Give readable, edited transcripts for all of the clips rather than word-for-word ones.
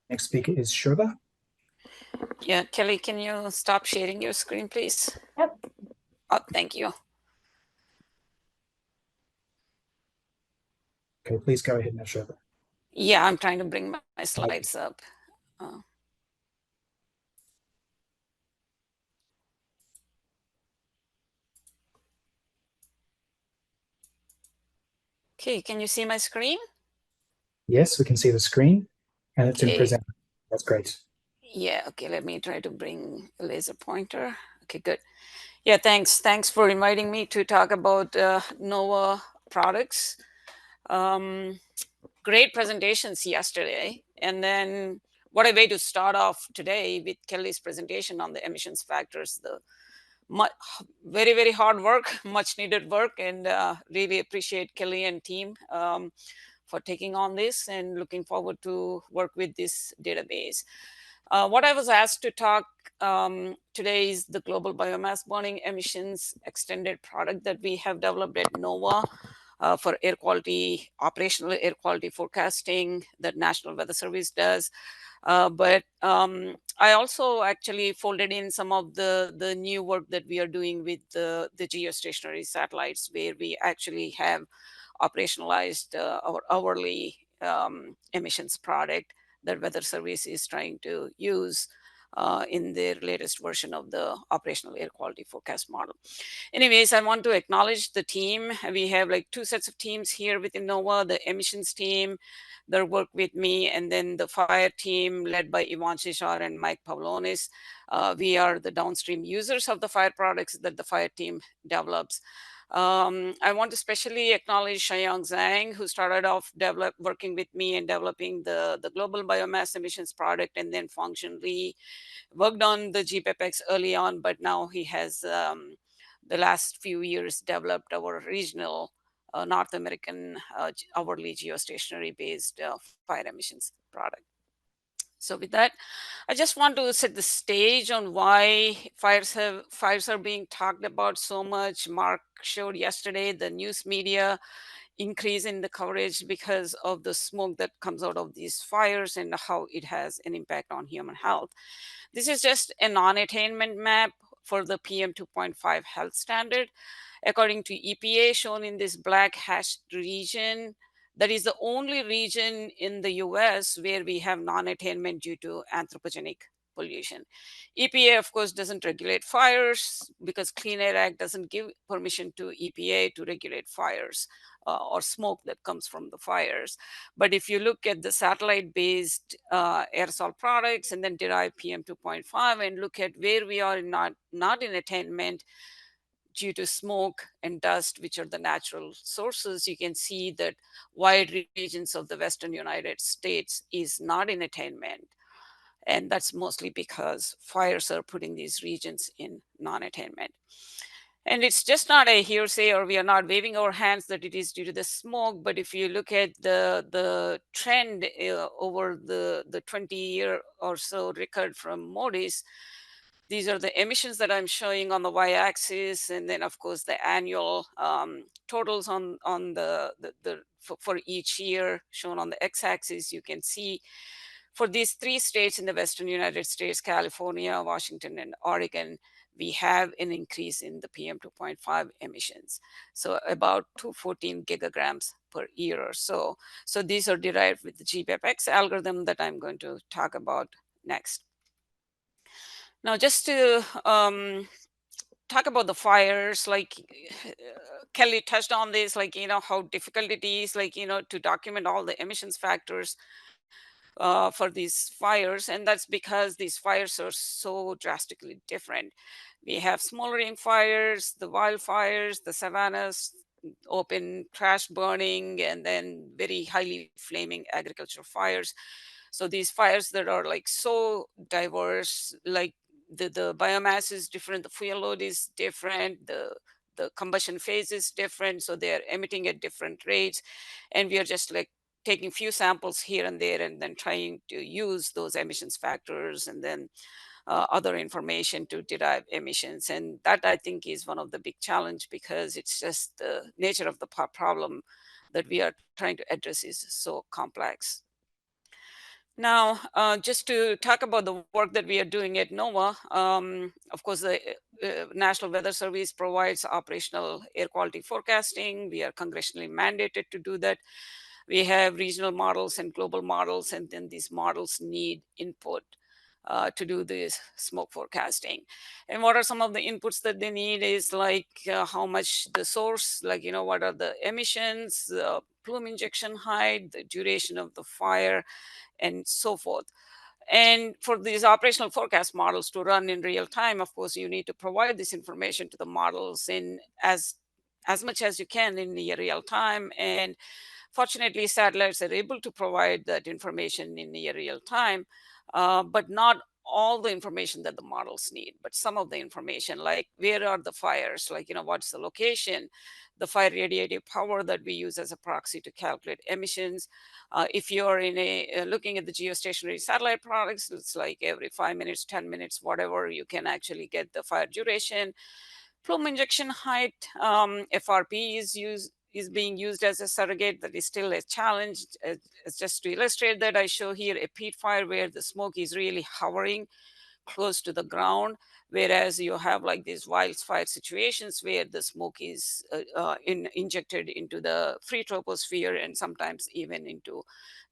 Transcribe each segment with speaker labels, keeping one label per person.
Speaker 1: Next speaker is Shobha.
Speaker 2: Yeah, Kelly, can you stop sharing your screen, please?
Speaker 3: Yep.
Speaker 2: Oh, thank you.
Speaker 1: Okay, please go ahead now, Shobha.
Speaker 2: Yeah, I'm trying to bring my slides up. Okay, can you see my screen?
Speaker 1: Yes, we can see the screen and it's in present. That's great.
Speaker 2: Yeah, okay, let me try to bring a laser pointer. Okay, good. Yeah, thanks. Thanks for inviting me to talk about NOAA products. Great presentations yesterday. And then what a way to start off today with Kelly's presentation on the emissions factors, the very, very hard work, much needed work, and really appreciate Kelly and team for taking on this and looking forward to work with this database. What I was asked to talk today is the global biomass burning emissions extended product that we have developed at NOAA for air quality, operational air quality forecasting that National Weather Service does. But I also actually folded in some of the new work that we are doing with the geostationary satellites, where we actually have operationalized our hourly emissions product that Weather Service is trying to use in their latest version of the operational air quality forecast model. Anyways, I want to acknowledge the team. We have like two sets of teams here within NOAA, the emissions team that work with me, and then the fire team led by Ivan Shishar and Mike Pavlonis. We are the downstream users of the fire products that the fire team develops. I want to especially acknowledge Shayang Zhang, who started off working with me and developing the global biomass emissions product, and then functionally worked on the GBBEXP early on, but now he has the last few years developed our regional North American hourly geostationary based fire emissions product. So with that, I just want to set the stage on why fires are being talked about so much. Mark showed yesterday the news media increase in the coverage because of the smoke that comes out of these fires and how it has an impact on human health. This is just a non-attainment map for the PM 2.5 health standard. According to EPA, shown in this black hashed region, that is the only region in the US where we have non-attainment due to anthropogenic pollution. EPA, of course, doesn't regulate fires because Clean Air Act doesn't give permission to EPA to regulate fires or smoke that comes from the fires. But if you look at the satellite-based aerosol products and then derive PM 2.5 and look at where we are not in attainment due to smoke and dust, which are the natural sources, you can see that wide regions of the Western United States is not in attainment. And that's mostly because fires are putting these regions in non-attainment. And it's just not a hearsay, or we are not waving our hands that it is due to the smoke. But if you look at the trend over the 20-year or so record from Moody's, these are the emissions that I'm showing on the y-axis, and then of course the annual totals on for each year shown on the x-axis. You can see for these three states in the Western United States, California, Washington, and Oregon, we have an increase in the PM 2.5 emissions. So about 214 gigagrams per year or so. So these are derived with the GBBEXP algorithm that I'm going to talk about next. Now, just to talk about the fires, like Kelly touched on this, like, how difficult it is, like, to document all the emissions factors for these fires. And that's because these fires are so drastically different. We have smoldering fires, the wildfires, the savannas, open trash burning, and then very highly flaming agricultural fires. So these fires that are like so diverse, like the biomass is different, the fuel load is different, the combustion phase is different, so they're emitting at different rates. And we are just like taking few samples here and there and then trying to use those emissions factors and then other information to derive emissions. And that, I think, is one of the big challenge, because it's just the nature of the problem that we are trying to address is so complex. Now, just to talk about the work that we are doing at NOAA, of course, the National Weather Service provides operational air quality forecasting. We are congressionally mandated to do that. We have regional models and global models, and then these models need input to do this smoke forecasting. And what are some of the inputs that they need is like how much the source, like, what are the emissions, the plume injection height, the duration of the fire, and so forth. And for these operational forecast models to run in real time, of course, you need to provide this information to the models in as much as you can in the real time. And fortunately, satellites are able to provide that information in near real time, but not all the information that the models need, but some of the information, like where are the fires, like, what's the location, the fire radiative power that we use as a proxy to calculate emissions. If you're in looking at the geostationary satellite products, it's like every 5 minutes, 10 minutes, whatever, you can actually get the fire duration. Plume injection height, FRP is being used as a surrogate. That is still a challenge. It's just to illustrate that, I show here a peat fire where the smoke is really hovering close to the ground, whereas you have like these wildfire situations where the smoke is injected into the free troposphere and sometimes even into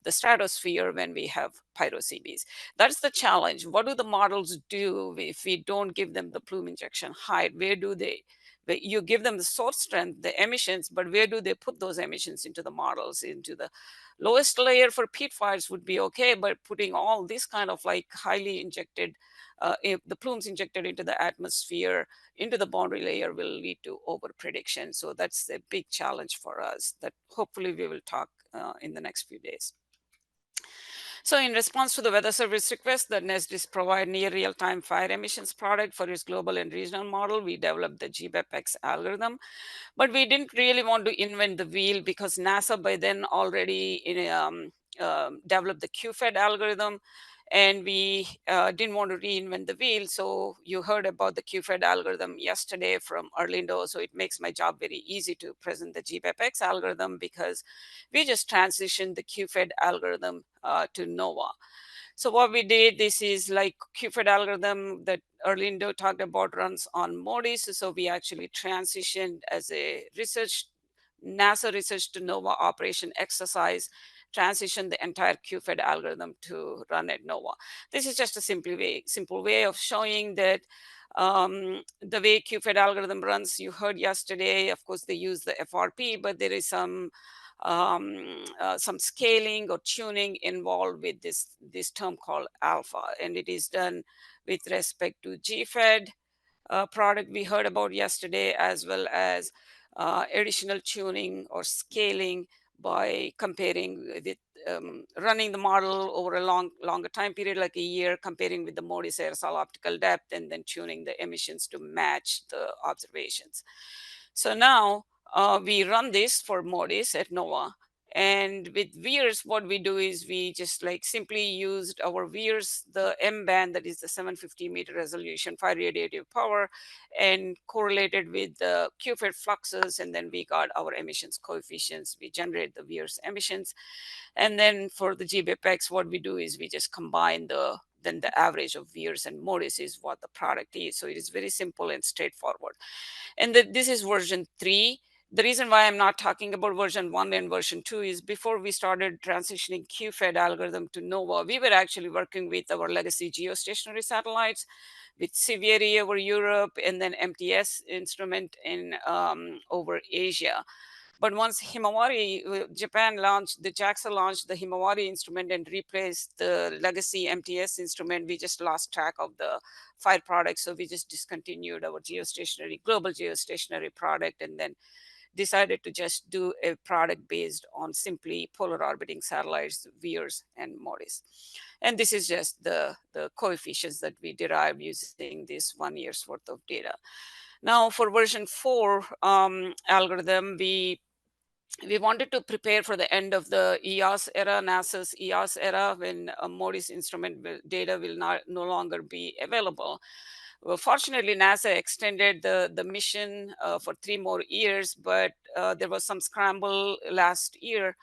Speaker 2: the stratosphere when we have pyroCVs. That's the challenge. What do the models do if we don't give them the plume injection height? Where do they? You give them the source strength, the emissions, but where do they put those emissions into the models? Into the lowest layer for peat fires would be okay, but putting all this kind of like highly injected, if the plumes injected into the atmosphere, into the boundary layer, will lead to over prediction. So that's a big challenge for us that hopefully we will talk in the next few days. So in response to the Weather Service request that NESDIS provide near real-time fire emissions product for its global and regional model, we developed the GBEPX algorithm. But we didn't really want to invent the wheel because NASA by then already developed the QFED algorithm, and we didn't want to reinvent the wheel. So you heard about the QFED algorithm yesterday from Orlando. So it makes my job very easy to present the GBEPX algorithm because we just transitioned the QFED algorithm to NOAA. So what we did, this is like QFED algorithm that Orlando talked about runs on MODIS. So we actually transitioned as a NASA research to NOAA operation exercise, transition the entire QFED algorithm to run at NOAA. This is just a simple way of showing that the way QFED algorithm runs. You heard yesterday, of course, they use the FRP, but there is some scaling or tuning involved with this term called alpha, and it is done with respect to GFED product we heard about yesterday, as well as additional tuning or scaling by comparing with running the model over a longer time period, like a year, comparing with the MODIS aerosol optical depth, and then tuning the emissions to match the observations. So now we run this for MODIS at NOAA. And with VIIRS, what we do is we just like simply used our VIIRS, the M band, that is the 750-meter resolution fire radiative power, and correlated with the QFED fluxes. And then we got our emissions coefficients. We generate the VIIRS emissions. And then for the GBEPX, what we do is we just combine then the average of VIIRS and MODIS is what the product is. So it is very simple and straightforward. And this is version 3. The reason why I'm not talking about version 1 and version 2 is before we started transitioning QFED algorithm to NOAA, we were actually working with our legacy geostationary satellites, with CVRE over Europe, and then MTS instrument in over Asia. But once Himawari, Japan launched, the JAXA launched the Himawari instrument and replaced the legacy MTS instrument, we just lost track of the fire products. So we just discontinued our global geostationary product, and then decided to just do a product based on simply polar orbiting satellites, VIIRS and MODIS. And this is just the coefficients that we derived using this 1 year's worth of data. Now for version 4 algorithm, we wanted to prepare for the end of the EOS era, NASA's EOS era, when MODIS instrument data will no longer be available. Well, fortunately, NASA extended the mission for 3 more years, but there was some scramble last year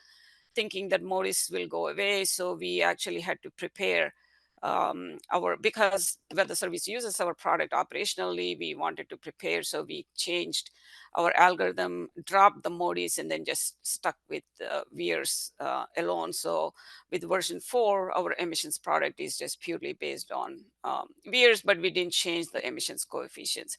Speaker 2: thinking that MODIS will go away. So we actually had to prepare because Weather Service uses our product operationally, we wanted to prepare. So we changed our algorithm, dropped the MODIS, and then just stuck with VIIRS alone. So with version 4, our emissions product is just purely based on VIIRS, but we didn't change the emissions coefficients.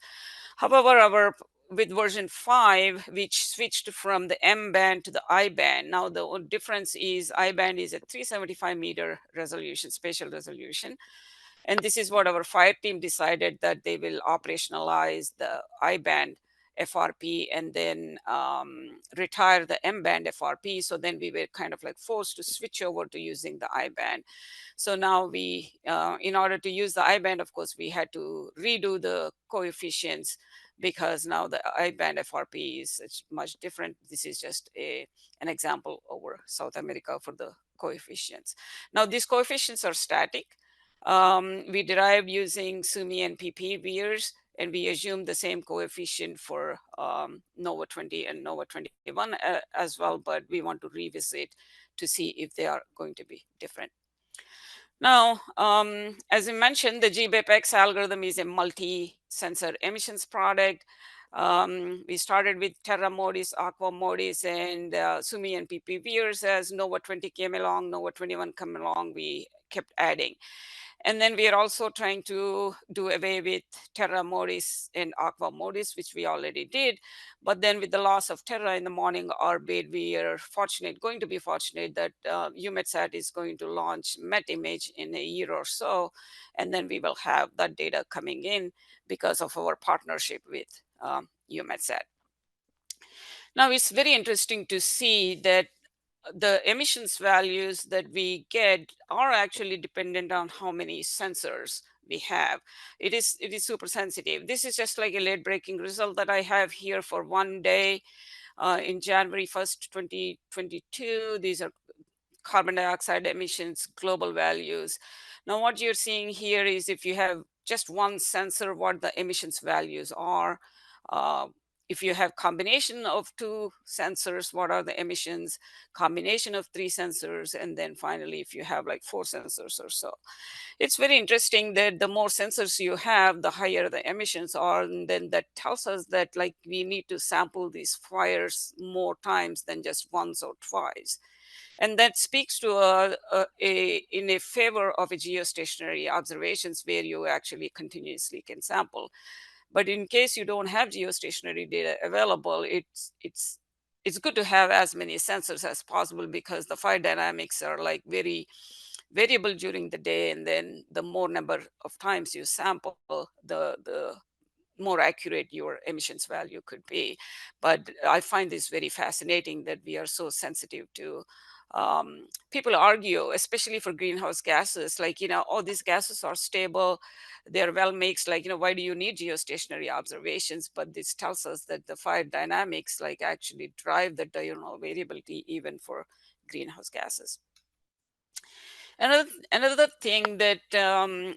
Speaker 2: However, with version 5, which switched from the M band to the I band. Now the difference is I band is a 375 meter resolution, spatial resolution. And this is what our fire team decided, that they will operationalize the I band FRP and then retire the M band FRP. So then we were kind of like forced to switch over to using the I band. So now we, in order to use the I band, of course, we had to redo the coefficients, because now the I band FRP is much different. This is just an example over South America for the coefficients. Now these coefficients are static. We derive using SUMI and PP VIIRS, and we assume the same coefficient for NOVA 20 and NOVA 21 as well, but we want to revisit to see if they are going to be different. Now, as I mentioned, the GBBEXP algorithm is a multi-sensor emissions product. We started with Terra MODIS, Aqua MODIS, and SUMI and PP VIIRS. As NOVA 20 came along, NOVA 21 came along, we kept adding. And then we are also trying to do away with Terra MODIS and Aqua MODIS, which we already did. But then with the loss of Terra in the morning orbit, we are going to be fortunate that EUMETSAT is going to launch MET-IMAGE in a year or so. And then we will have that data coming in because of our partnership with EUMETSAT. Now, it's very interesting to see that the emissions values that we get are actually dependent on how many sensors we have. It is super sensitive. This is just like a late breaking result that I have here for one day in January 1st, 2022. These are carbon dioxide emissions, global values. Now what you're seeing here is if you have just one sensor, what the emissions values are. If you have combination of 2 sensors, what are the emissions, combination of 3 sensors, and then finally, if you have like 4 sensors or so. It's very interesting that the more sensors you have, the higher the emissions are. And then that tells us that like we need to sample these fires more times than just once or twice. And that speaks to in a favor of a geostationary observations where you actually continuously can sample. But in case you don't have geostationary data available, it's good to have as many sensors as possible, because the fire dynamics are like very variable during the day, and then the more number of times you sample, the more accurate your emissions value could be. But I find this very fascinating that we are so sensitive to. People argue, especially for greenhouse gases, like, oh, these gases are stable, they're well mixed, like, why do you need geostationary observations? But this tells us that the fire dynamics like actually drive the diurnal variability even for greenhouse gases. Another thing that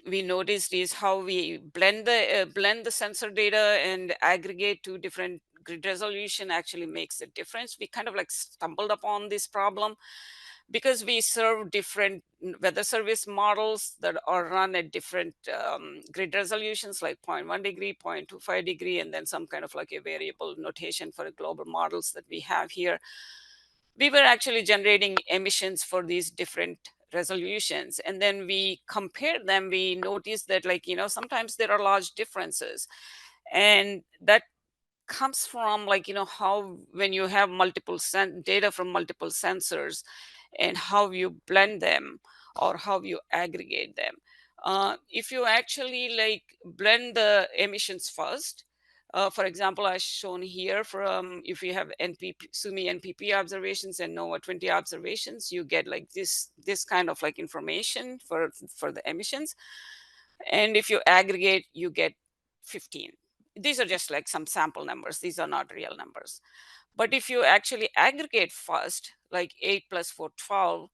Speaker 2: we noticed is how we blend the sensor data and aggregate to different grid resolution actually makes a difference. We kind of like stumbled upon this problem because we serve different weather service models that are run at different grid resolutions, like 0.1 degree, 0.25 degree, and then some kind of like a variable notation for global models that we have here. We were actually generating emissions for these different resolutions, and then we compared them. We noticed that, like, sometimes there are large differences, and that comes from, like, how when you have multiple data from multiple sensors and how you blend them or how you aggregate them. If you actually like blend the emissions first, for example, as shown here, from if you have SUMI NPP observations and NOAA 20 observations, you get like this kind of like information for the emissions. And if you aggregate, you get 15. These are just like some sample numbers. These are not real numbers. But if you actually aggregate first, like 8 plus 4, 12,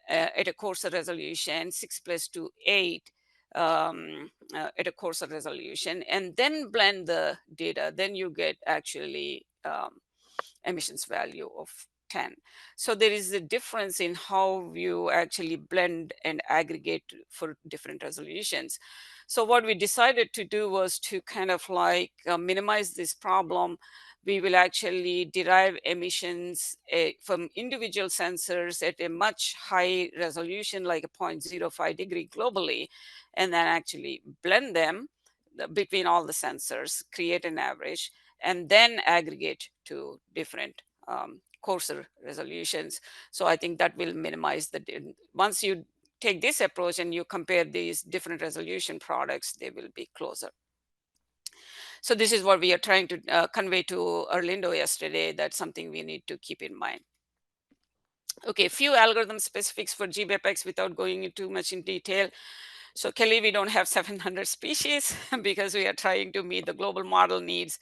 Speaker 2: at a coarser resolution, 6 plus 2, 8, at a coarser resolution, and then blend the data, then you get actually emissions value of 10. So there is a difference in how you actually blend and aggregate for different resolutions. So what we decided to do was to kind of like minimize this problem. We will actually derive emissions from individual sensors at a much high resolution, like a 0.05 degree globally, and then actually blend them between all the sensors, create an average, and then aggregate to different coarser resolutions. So I think that will minimize the, once you take this approach and you compare these different resolution products, they will be closer. So this is what we are trying to convey to Orlando yesterday. That's something we need to keep in mind. Okay, a few algorithm specifics for GBBEXP without going into too much in detail. So Kelly, we don't have 700 species because we are trying to meet the global model needs.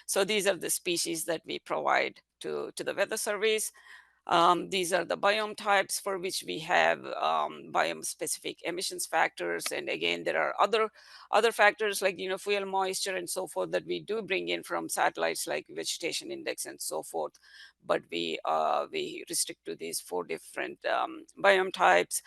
Speaker 2: So these are the species that we provide to the weather surveys. These are the biome types for which we have biome-specific emissions factors. And again, there are other factors like, fuel moisture and so forth that we do bring in from satellites like vegetation index and so forth. But we restrict to these 4 different biome types.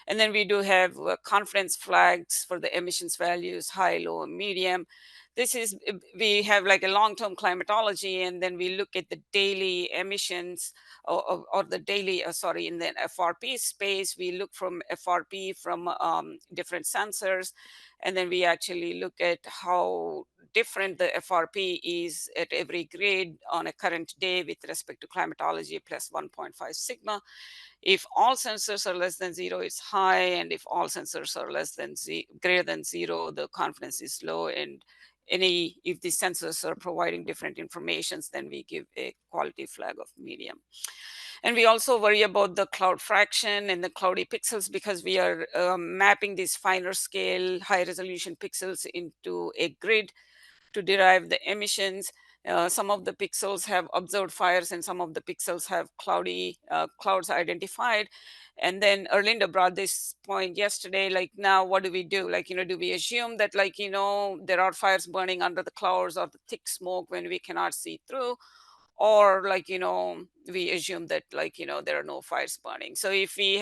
Speaker 2: And then we do have confidence flags for the emissions values, high, low, and medium. This is, we have like a long-term climatology, and then we look at the daily emissions or the daily, sorry, in the FRP space, we look from FRP from different sensors. And then we actually look at how different the FRP is at every grade on a current day with respect to climatology plus 1.5 sigma. If all sensors are less than 0, it's high. And if all sensors are greater than 0, the confidence is low. And if the sensors are providing different informations, then we give a quality flag of medium. And we also worry about the cloud fraction and the cloudy pixels because we are mapping these finer scale, high resolution pixels into a grid to derive the emissions. Some of the pixels have observed fires and some of the pixels have cloudy clouds identified. And then Erlinda brought this point yesterday, like now what do we do? Like, do we assume that like, there are fires burning under the clouds or the thick smoke when we cannot see through? Or like, we assume that like, there are no fires burning. So if we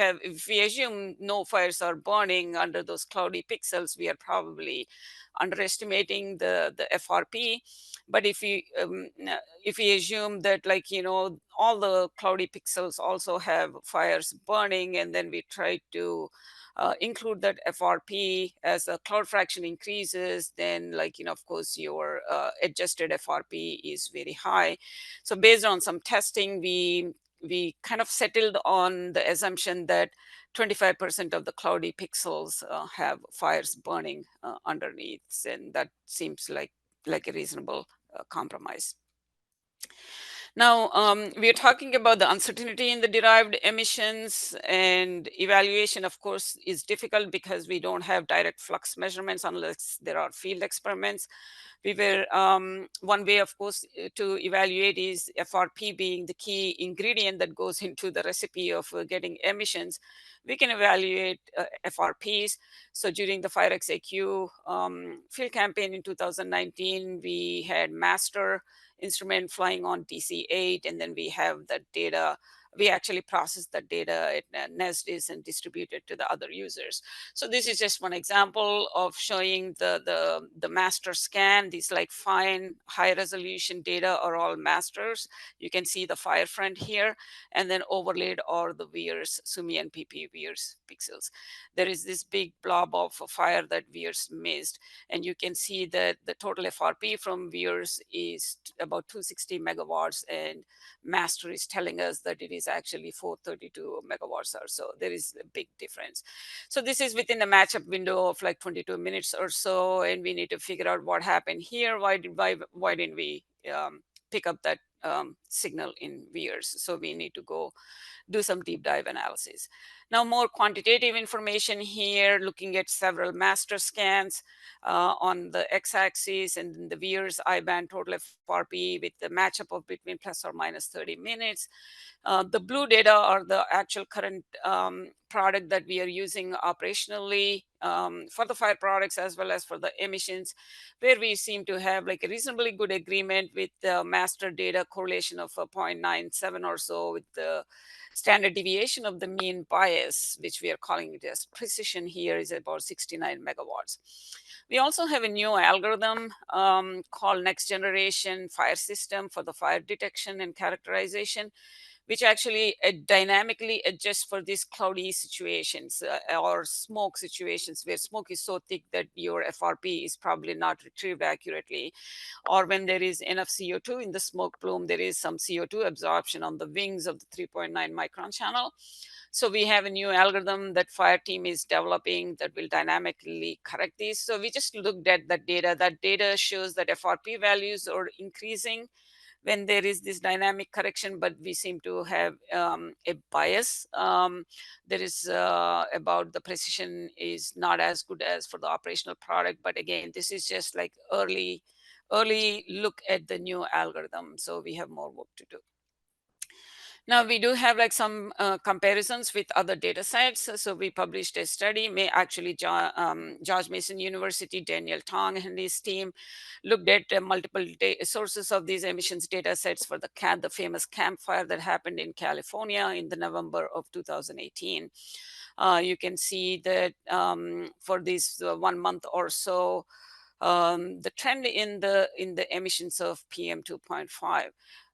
Speaker 2: assume no fires are burning under those cloudy pixels, we are probably underestimating the FRP. But if we assume that like, all the cloudy pixels also have fires burning, and then we try to include that FRP as the cloud fraction increases, then like, of course, your adjusted FRP is very high. So based on some testing, we kind of settled on the assumption that 25% of the cloudy pixels have fires burning underneath, and that seems like a reasonable compromise. Now, we are talking about the uncertainty in the derived emissions, and evaluation, of course, is difficult because we don't have direct flux measurements unless there are field experiments. We were, one way, of course, to evaluate is FRP being the key ingredient that goes into the recipe of getting emissions. We can evaluate FRPs. So during the FireXAQ field campaign in 2019, we had master instrument flying on DC-8, and then we have that data. We actually process that data at NESDIS and distribute it to the other users. So this is just one example of showing the master scan. These like fine high resolution data are all masters. You can see the fire front here, and then overlaid are the VIIRS, SUMI and PP VIIRS pixels. There is this big blob of fire that VIIRS missed, and you can see that the total FRP from VIIRS is about 260 megawatts, and master is telling us that it is actually 432 megawatts or so. There is a big difference. So this is within a matchup window of like 22 minutes or so, and we need to figure out what happened here. Why didn't we pick up that signal in VIIRS? So we need to go do some deep dive analysis. Now, more quantitative information here, looking at several master scans on the x-axis, and the viewers I-band total FRP with the matchup of between plus or minus 30 minutes. The blue data are the actual current product that we are using operationally for the fire products as well as for the emissions, where we seem to have like a reasonably good agreement with the master data correlation of 0.97 or so, with the standard deviation of the mean bias, which we are calling it as precision here, is about 69 megawatts. We also have a new algorithm called next generation fire system for the fire detection and characterization, which actually dynamically adjusts for these cloudy situations or smoke situations where smoke is so thick that your FRP is probably not retrieved accurately, or when there is enough CO2 in the smoke plume, there is some CO2 absorption on the wings of the 3.9 micron channel. So we have a new algorithm that fire team is developing that will dynamically correct these. So we just looked at that data. That data shows that FRP values are increasing when there is this dynamic correction, but we seem to have a bias. There is about the precision is not as good as for the operational product, but again, this is just like early look at the new algorithm. So we have more work to do. Now we do have like some comparisons with other data sets. So we published a study, George Mason University, Daniel Tong and his team looked at multiple sources of these emissions data sets for the famous campfire that happened in California in the November of 2018. You can see that for this 1 month or so, the trend in the emissions of PM 2.5.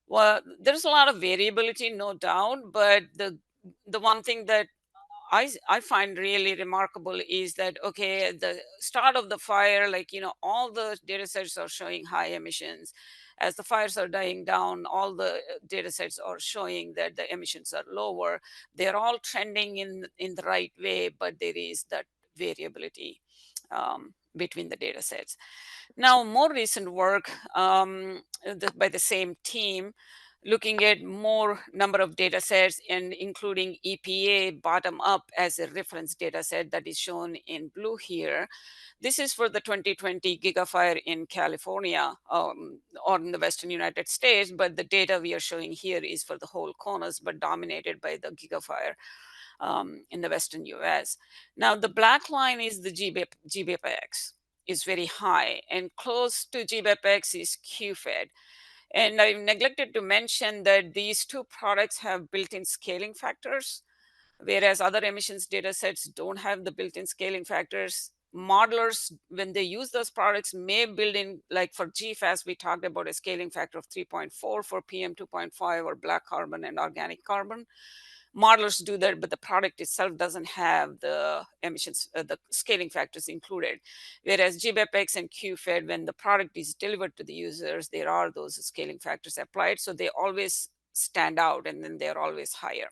Speaker 2: Well, there's a lot of variability, no doubt, but the one thing that I find really remarkable is that, okay, at the start of the fire, like, all the data sets are showing high emissions. As the fires are dying down, all the data sets are showing that the emissions are lower. They're all trending in the right way, but there is that variability between the data sets. Now, more recent work by the same team, looking at more number of data sets and including EPA bottom up as a reference data set that is shown in blue here. This is for the 2020 gigafire in California or in the Western United States, but the data we are showing here is for the whole CONUS, but dominated by the gigafire in the Western US. Now, the black line is the GBBEXP is very high, and close to GBBEXP is QFED. And I've neglected to mention that these two products have built-in scaling factors, whereas other emissions data sets don't have the built-in scaling factors. Modelers, when they use those products, may build in, like for GFAS, we talked about a scaling factor of 3.4 for PM 2.5 or black carbon and organic carbon. Modelers do that, but the product itself doesn't have the emissions, the scaling factors included. Whereas GBEPX and QFED, when the product is delivered to the users, there are those scaling factors applied. So they always stand out, and then they're always higher.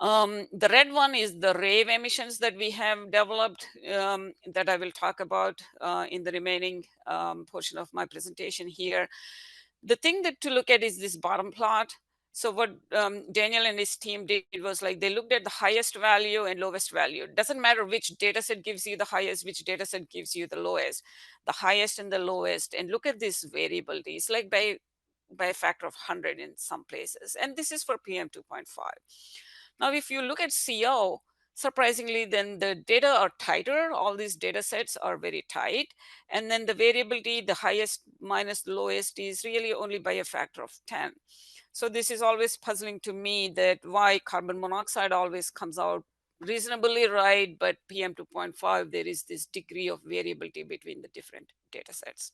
Speaker 2: The red one is the rave emissions that we have developed that I will talk about in the remaining portion of my presentation here. The thing that to look at is this bottom plot. So what Daniel and his team did was like they looked at the highest value and lowest value. It doesn't matter which data set gives you the highest, which data set gives you the lowest, the highest and the lowest, and look at this variability. It's like by a factor of 100 in some places. And this is for PM 2.5. Now, if you look at CO, surprisingly, then the data are tighter. All these data sets are very tight. And then the variability, the highest minus the lowest, is really only by a factor of 10. So this is always puzzling to me, that why carbon monoxide always comes out reasonably right, but PM 2.5, there is this degree of variability between the different data sets.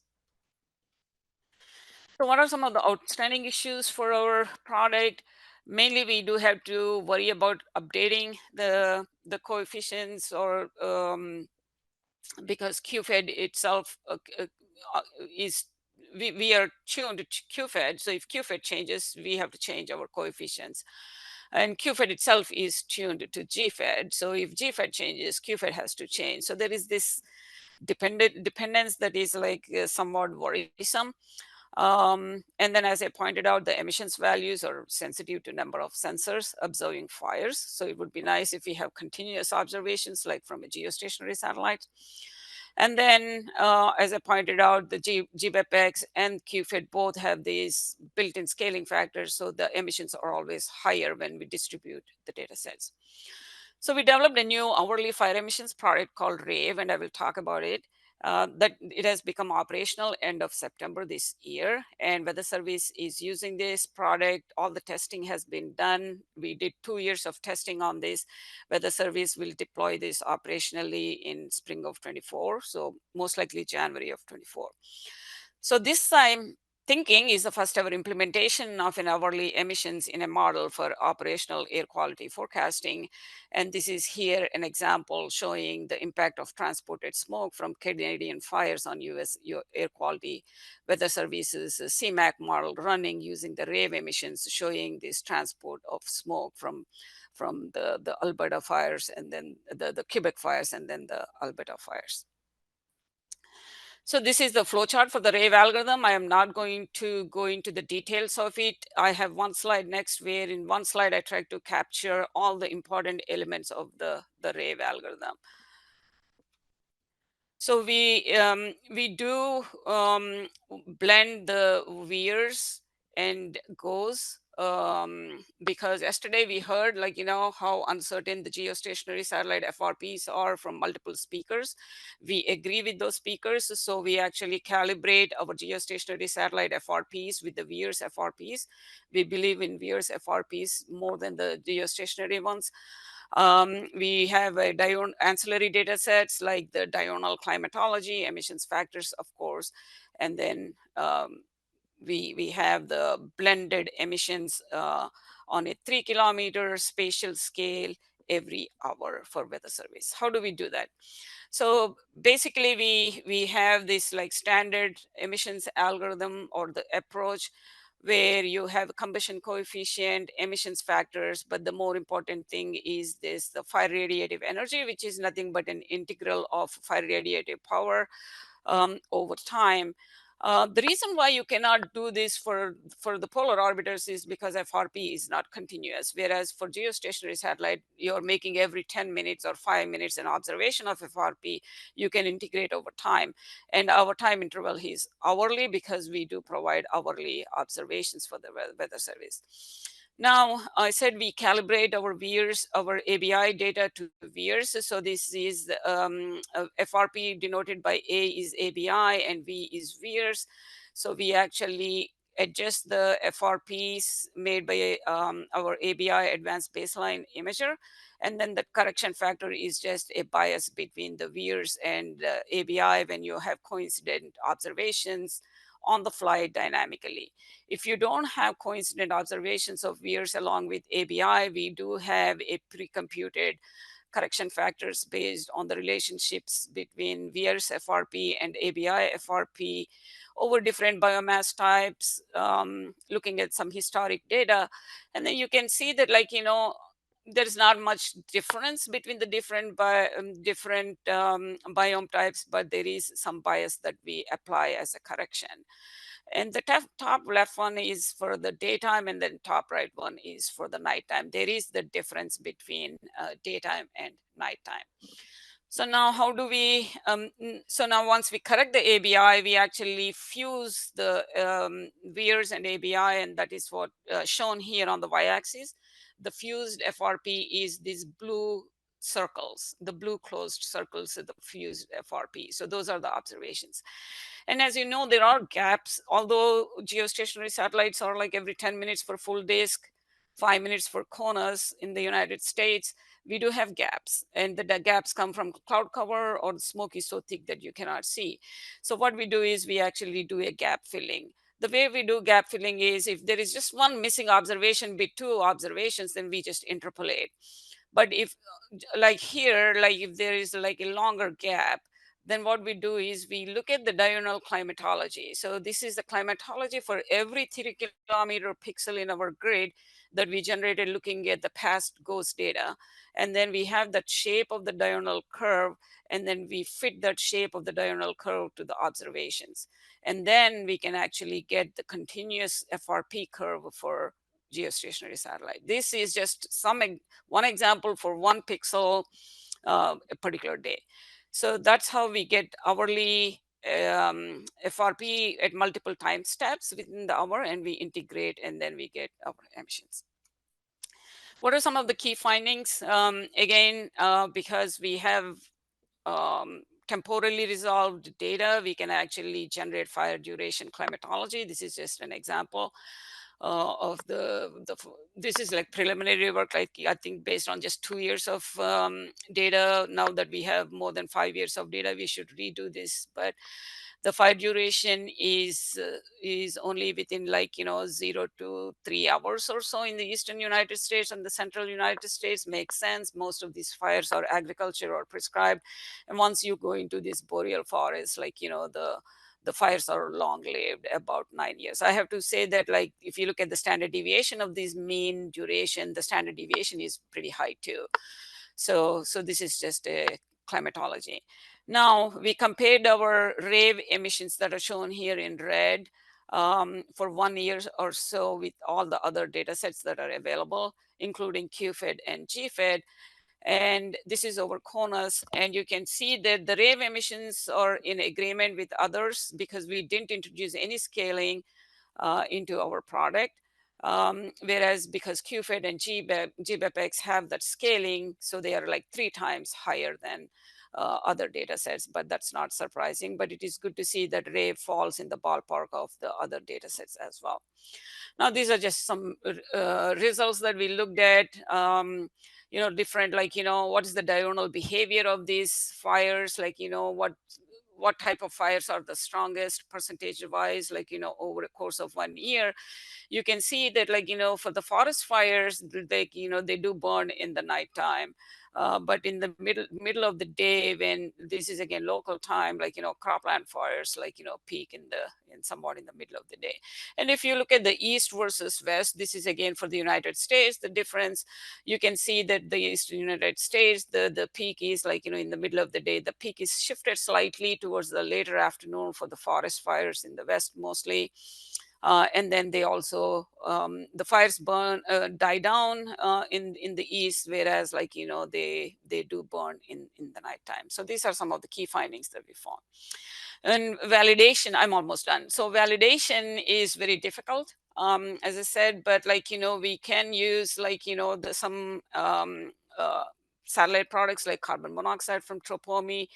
Speaker 2: So what are some of the outstanding issues for our product? Mainly, we do have to worry about updating the coefficients, or because QFED itself is, we are tuned to QFED. So if QFED changes, we have to change our coefficients. And QFED itself is tuned to GFED. So if GFED changes, QFED has to change. So there is this dependence that is like somewhat worrisome. And then, as I pointed out, the emissions values are sensitive to number of sensors observing fires. So it would be nice if we have continuous observations like from a geostationary satellite. And then, as I pointed out, the GBEPX and QFIT both have these built-in scaling factors, so the emissions are always higher when we distribute the data sets. So we developed a new hourly fire emissions product called RAVE, and I will talk about it. That it has become operational end of September this year, and Weather Service is using this product. All the testing has been done. We did 2 years of testing on this. Weather Service will deploy this operationally in spring of 24, so most likely January of 24. So this time thinking is the first ever implementation of an hourly emissions in a model for operational air quality forecasting. And this is here an example showing the impact of transported smoke from Canadian fires on US air quality. Weather Services CMAC model running using the RAVE emissions, showing this transport of smoke from the Alberta fires, and then the Quebec fires, and then the Alberta fires. So this is the flowchart for the RAVE algorithm. I am not going to go into the details of it. I have one slide next where in one slide I try to capture all the important elements of the RAVE algorithm. So we do blend the VIIRS and GOES because yesterday we heard, like, how uncertain the geostationary satellite FRPs are from multiple speakers. We agree with those speakers, so we actually calibrate our geostationary satellite FRPs with the VIIRS FRPs. We believe in VIIRS FRPs more than the geostationary ones. We have a ancillary data sets like the diurnal climatology, emissions factors, of course, and then we have the blended emissions on a 3 kilometer spatial scale every hour for Weather Service. How do we do that? So basically we have this like standard emissions algorithm or the approach where you have combustion coefficient, emissions factors, but the more important thing is this, the fire radiative energy, which is nothing but an integral of fire radiative power over time. The reason why you cannot do this for the polar orbiters is because FRP is not continuous, whereas for geostationary satellite, you're making every 10 minutes or 5 minutes an observation of FRP. You can integrate over time. And our time interval is hourly because we do provide hourly observations for the Weather Service. Now, I said we calibrate our VIIRS, our ABI data to VIIRS. So this is FRP denoted by A is ABI and V is VIIRS. So we actually adjust the FRPs made by our ABI advanced baseline imager. And then the correction factor is just a bias between the VIIRS and ABI when you have coincident observations on the fly dynamically. If you don't have coincident observations of VIIRS along with ABI, we do have a pre-computed correction factors based on the relationships between VIIRS FRP and ABI FRP over different biomass types, looking at some historic data. And then you can see that, like, there's not much difference between the different biome types, but there is some bias that we apply as a correction. And the top left one is for the daytime, and then top right one is for the nighttime. There is the difference between daytime and nighttime. So now how do we, so now once we correct the ABI, we actually fuse the VIIRS and ABI, and that is what shown here on the y-axis. The fused FRP is these blue circles, the blue closed circles of the fused FRP. So those are the observations. And as you know, there are gaps, although geostationary satellites are like every 10 minutes for full disk, 5 minutes for CONUS in the United States. We do have gaps, and the gaps come from cloud cover or the smoke is so thick that you cannot see. So what we do is we actually do a gap filling. The way we do gap filling is if there is just one missing observation with 2 observations, then we just interpolate. But if like here, like if there is like a longer gap, then what we do is we look at the diurnal climatology. So this is the climatology for every 3 kilometer pixel in our grid that we generated looking at the past GOES data. And then we have that shape of the diurnal curve, and then we fit that shape of the diurnal curve to the observations. And then we can actually get the continuous FRP curve for geostationary satellite. This is just one example for one pixel a particular day. So that's how we get hourly FRP at multiple time steps within the hour, and we integrate, and then we get our emissions. What are some of the key findings? Again, because we have temporally resolved data, we can actually generate fire duration climatology. This is just an example of this is like preliminary work, like I think based on just 2 years of data. Now that we have more than 5 years of data, we should redo this. But the fire duration is only within 0 to 3 hours or so in the eastern United States and the central United States. Makes sense. Most of these fires are agriculture or prescribed. And once you go into this boreal forest, the fires are long lived, about 9 years. I have to say that, like, if you look at the standard deviation of this mean duration, the standard deviation is pretty high too. So this is just a climatology. Now we compared our rave emissions that are shown here in red for 1 year or so with all the other data sets that are available, including QFED and GFED. And this is over CONUS, and you can see that the rave emissions are in agreement with others because we didn't introduce any scaling into our product. Whereas because QFED and GBEPX have that scaling, so they are like 3 times higher than other data sets, but that's not surprising. But it is good to see that rave falls in the ballpark of the other data sets as well. Now, these are just some results that we looked at. Different, what is the diurnal behavior of these fires? What type of fires are the strongest percentage wise, over the course of 1 year. You can see that, for the forest fires, they do burn in the nighttime. But in the middle of the day, when this is again local time, cropland fires, peak in somewhat in the middle of the day. And if you look at the east versus west, this is again for the United States, the difference. You can see that the eastern United States, the peak is in the middle of the day. The peak is shifted slightly towards the later afternoon for the forest fires in the west mostly. And then they also the fires die down in the east, whereas they do burn in the nighttime. So these are some of the key findings that we found. And validation, I'm almost done. So validation is very difficult, as I said, but we can use some satellite products like carbon monoxide from Tropomi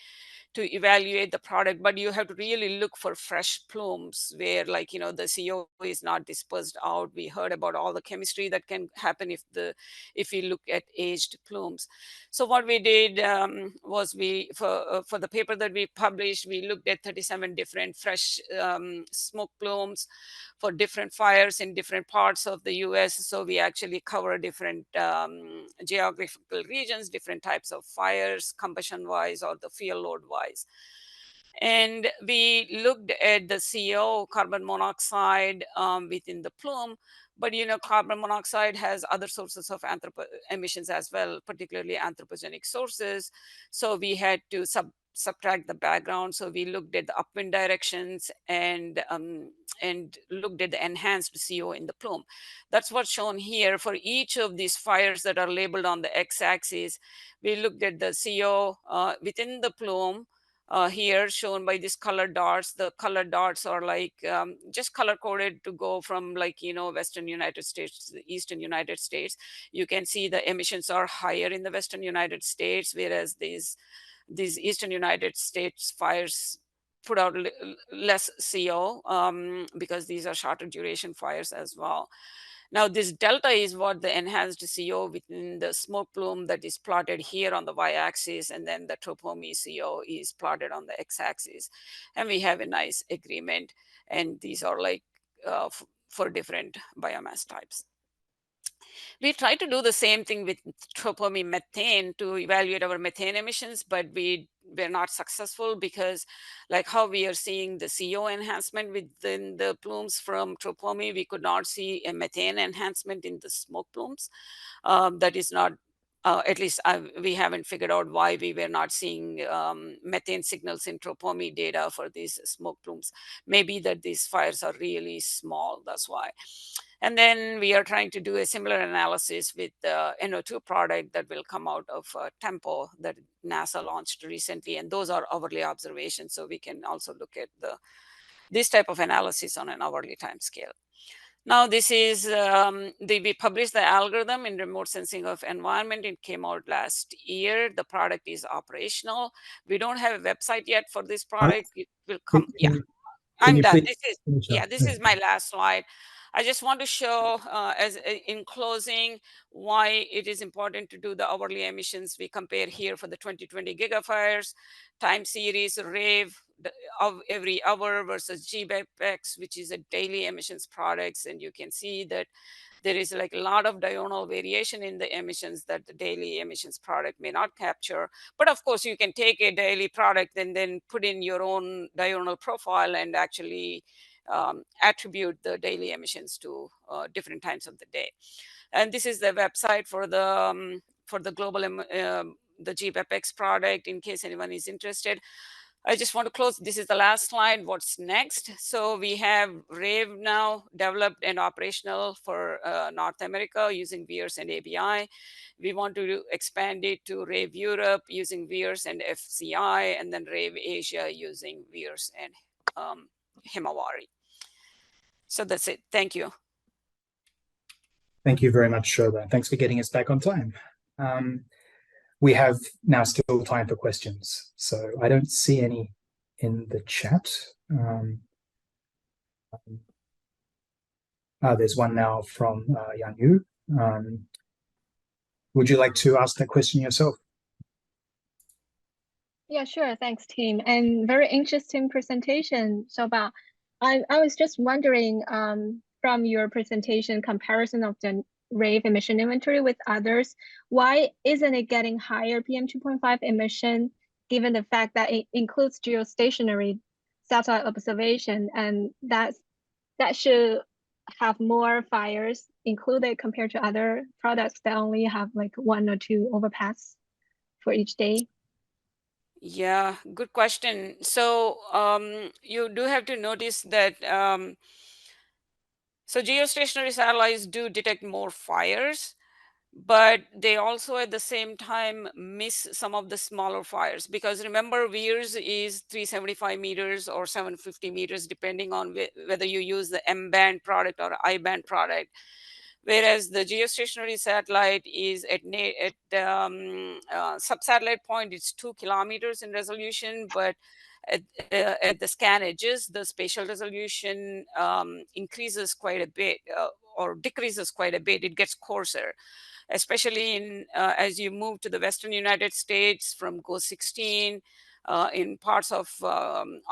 Speaker 2: to evaluate the product, but you have to really look for fresh plumes where the CO is not dispersed out. We heard about all the chemistry that can happen if we look at aged plumes. So what we did was for the paper that we published, we looked at 37 different fresh smoke plumes for different fires in different parts of the US. So we actually cover different geographical regions, different types of fires, combustion wise or the fuel load wise. And we looked at the CO, carbon monoxide within the plume. But carbon monoxide has other sources of emissions as well, particularly anthropogenic sources. So we had to subtract the background. So we looked at the upwind directions and looked at the enhanced CO in the plume. That's what's shown here for each of these fires that are labeled on the x-axis. We looked at the CO within the plume. Here shown by these colored dots. The colored dots are just color coded to go from Western United States to the Eastern United States. You can see the emissions are higher in the Western United States, whereas these Eastern United States fires put out less CO because these are shorter duration fires as well. Now, this delta is what the enhanced CO within the smoke plume that is plotted here on the y-axis, and then the Tropomi CO is plotted on the x-axis. And we have a nice agreement. And these are for different biomass types. We tried to do the same thing with Tropomi methane to evaluate our methane emissions, but we we're not successful because like how we are seeing the CO enhancement within the plumes from tropomi, we could not see a methane enhancement in the smoke plumes. That is not, at least we haven't figured out why we were not seeing methane signals in tropomi data for these smoke plumes. Maybe that these fires are really small, that's why. And then we are trying to do a similar analysis with the NO2 product that will come out of Tempo that NASA launched recently. And those are hourly observations. So we can also look at this type of analysis on an hourly time scale. Now, this is, we published the algorithm in remote sensing of environment. It came out last year. The product is operational. We don't have a website yet for this product. It will come. Yeah, I'm done. This is my last slide. I just want to show in closing why it is important to do the hourly emissions. We compare here for the 2020 gigafires, time series, RAVE of every hour versus GBBEXP, which is a daily emissions products. And you can see that there is like a lot of diurnal variation in the emissions that the daily emissions product may not capture. But of course, you can take a daily product and then put in your own diurnal profile and actually attribute the daily emissions to different times of the day. And this is the website for the global the GBBEXP product in case anyone is interested. I just want to close. This is the last slide. What's next? So we have RAVE now developed and operational for North America using VIIRS and ABI. We want to expand it to RAVE Europe using VIIRS and FCI, and then RAVE Asia using VIIRS and Himawari. So that's it. Thank you.
Speaker 1: Thank you very much, Shobha. Thanks for getting us back on time. We have now still time for questions. So I don't see any in the chat. There's one now from Yang Yu. Would you like to ask that question yourself?
Speaker 3: Yeah, sure. Thanks, team. And very interesting presentation, Shobha. I was just wondering, from your presentation comparison of the RAVE emission inventory with others, why isn't it getting higher PM2.5 emission, given the fact that it includes geostationary satellite observation, and that should have more fires included compared to other products that only have like 1 or 2 overpass for each day?
Speaker 2: Yeah, good question. So you do have to notice that so geostationary satellites do detect more fires, but they also at the same time miss some of the smaller fires, because remember VIIRS is 375 meters or 750 meters depending on whether you use the M-band product or I-band product, whereas the geostationary satellite is at sub-satellite point, it's 2 kilometers in resolution, but at the scan edges, the spatial resolution increases quite a bit or decreases quite a bit. It gets coarser, especially in as you move to the Western United States from GO 16, in parts of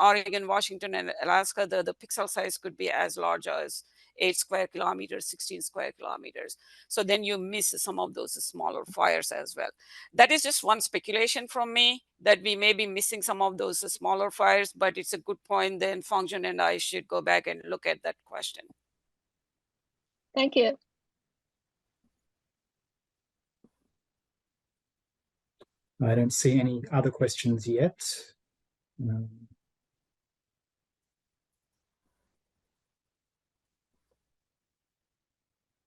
Speaker 2: Oregon, Washington, and Alaska, the pixel size could be as large as 8 square kilometers, 16 square kilometers. So then you miss some of those smaller fires as well. That is just one speculation from me, that we may be missing some of those smaller fires, but it's a good point. Then Fangzhen and I should go back and look at that question.
Speaker 3: Thank you.
Speaker 1: I don't see any other questions yet.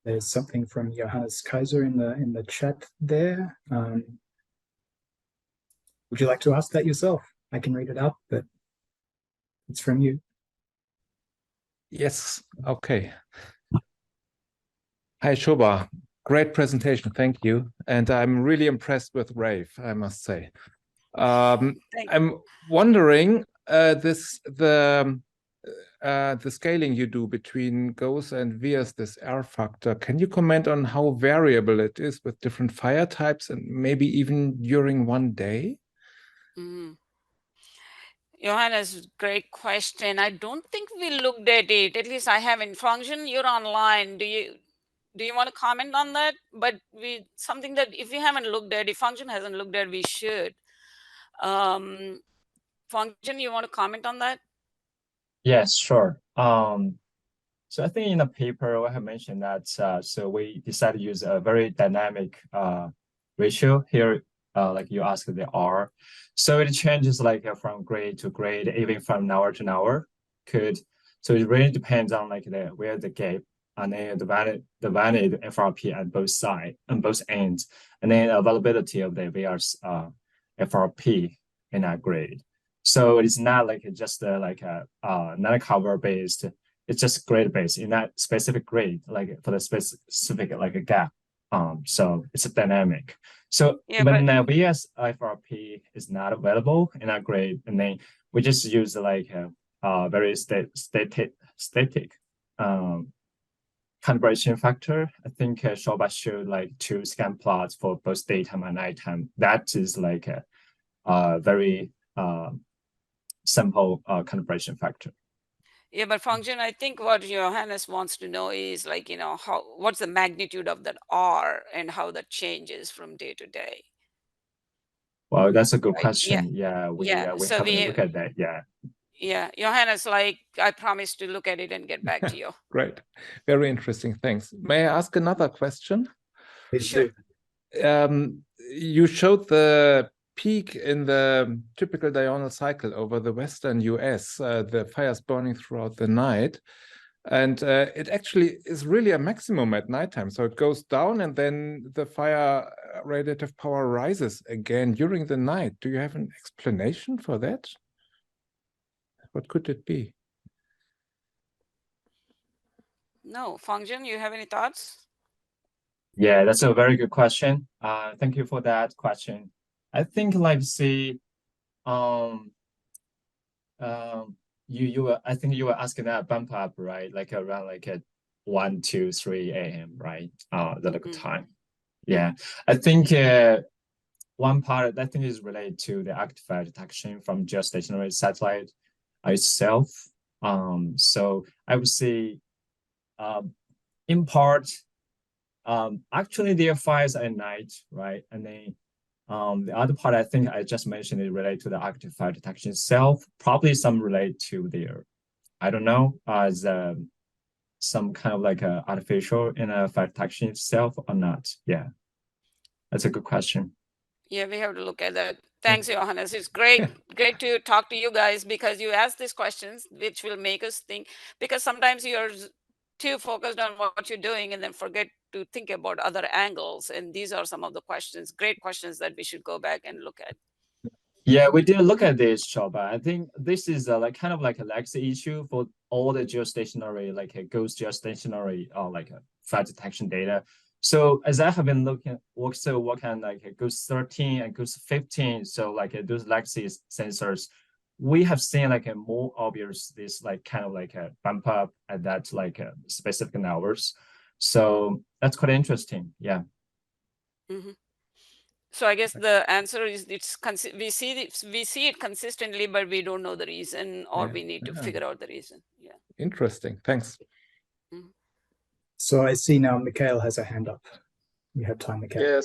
Speaker 1: There's something from Johannes Kaiser in the chat there. Would you like to ask that yourself? I can read it out, but it's from you.
Speaker 4: Yes. Okay. Hi, Shobha. Great presentation. Thank you. And I'm really impressed with RAVE, I must say. I'm wondering the scaling you do between GOES and VIIRS, this R factor. Can you comment on how variable it is with different fire types and maybe even during one day?
Speaker 2: Johannes, great question. I don't think we looked at it. At least I haven't. Fangzhen, you're online. Do you want to comment on that? But something that if we haven't looked at, if Fangzhen hasn't looked at, we should. Function, you want to comment on that?
Speaker 5: Yes, sure. So I think in the paper, I have mentioned that, so we decided to use a very dynamic ratio here, like you asked the R. So it changes like from grade to grade, even from hour to hour. So it really depends on like where the gap and then the valid FRP at both sides, on both ends, and then availability of the VR's FRP in that grade. So it's not like just like a non-cover based. It's just grade based in that specific grade, like for the specific like a gap. So it's a dynamic. So
Speaker 2: Yeah,
Speaker 5: when VS FRP is not available in that grade, and then we just use like a very static calibration factor. I think Shoba showed like 2 scan plots for both daytime and nighttime. That is like a very simple calibration factor.
Speaker 2: Yeah, but function, I think what Johannes wants to know is like, you know, what's the magnitude of that R and how that changes from day to day.
Speaker 5: Well, that's a good
Speaker 2: Right.
Speaker 5: question. Yeah, we
Speaker 2: So
Speaker 5: have a look at that.
Speaker 2: Yeah, Johannes, like I promised to look at it and get back to you.
Speaker 4: Great, very interesting. Thanks. May I ask another question?
Speaker 1: Sure.
Speaker 4: You showed the peak in the typical diurnal cycle over the Western US, the fires burning throughout the night. And it actually is really a maximum at nighttime. So it goes down and then the fire radiative power rises again during the night. Do you have an explanation for that? What could it be?
Speaker 2: No, function, you have any thoughts?
Speaker 5: Yeah, that's a very good question. Thank you for that question. I think like see, I think you were asking that bump up, right? Like around like at 1, 2, 3 a.m., right? The local time. Yeah, I think one part I think is related to the active fire detection from geostationary satellite itself. So I would say, in part, actually there are fires at night, right? And then the other part I think I just mentioned is related to the active fire detection itself. Probably some relate to their, I don't know, as some kind of like a artificial in a fire detection itself or not. Yeah, that's a good question.
Speaker 2: Yeah, we have to look at that. Thanks, Johannes. It's great to talk to you guys because you ask these questions, which will make us think, because sometimes you're too focused on what you're doing and then forget to think about other angles. And these are some of the questions, great questions that we should go back and look at.
Speaker 5: Yeah, we did look at this, Shoba. I think this is like kind of like a legacy issue for all the geostationary, like a ghost geostationary like a fire detection data. So as I have been looking, also working on like a Ghost 13 and Ghost 15, so like those legacy sensors, we have seen like a more obvious this like kind of like a bump up at that like specific hours. So that's quite interesting. Yeah.
Speaker 2: Mm-hmm. So I guess the answer is we see it consistently, but we don't know the reason, or we need to figure out the reason. Yeah.
Speaker 4: Interesting. Thanks.
Speaker 2: Mm-hmm.
Speaker 1: So I see now Mikhail has a hand up. You have time, Mikhail.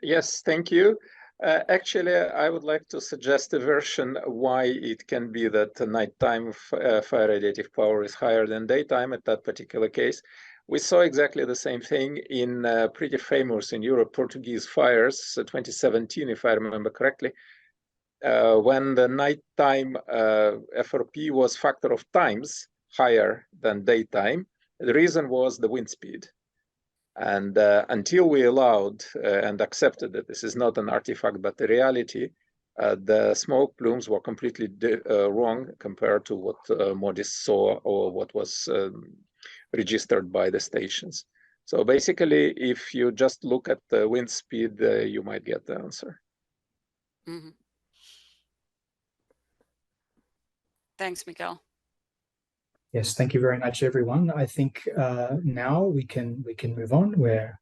Speaker 6: Yes, thank you. Actually, I would like to suggest a version why it can be that nighttime fire radiative power is higher than daytime at that particular case. We saw exactly the same thing in pretty famous in Europe Portuguese fires, 2017, if I remember correctly, when the nighttime FRP was factor of times higher than daytime. The reason was the wind speed. And until we allowed and accepted that this is not an artifact, but the reality, the smoke plumes were completely wrong compared to what MODIS saw or what was registered by the stations. So basically, if you just look at the wind speed, you might get the answer.
Speaker 2: Mm-hmm. Thanks, Mikhail.
Speaker 1: Yes, thank you very much, everyone. I think now we can move on. We're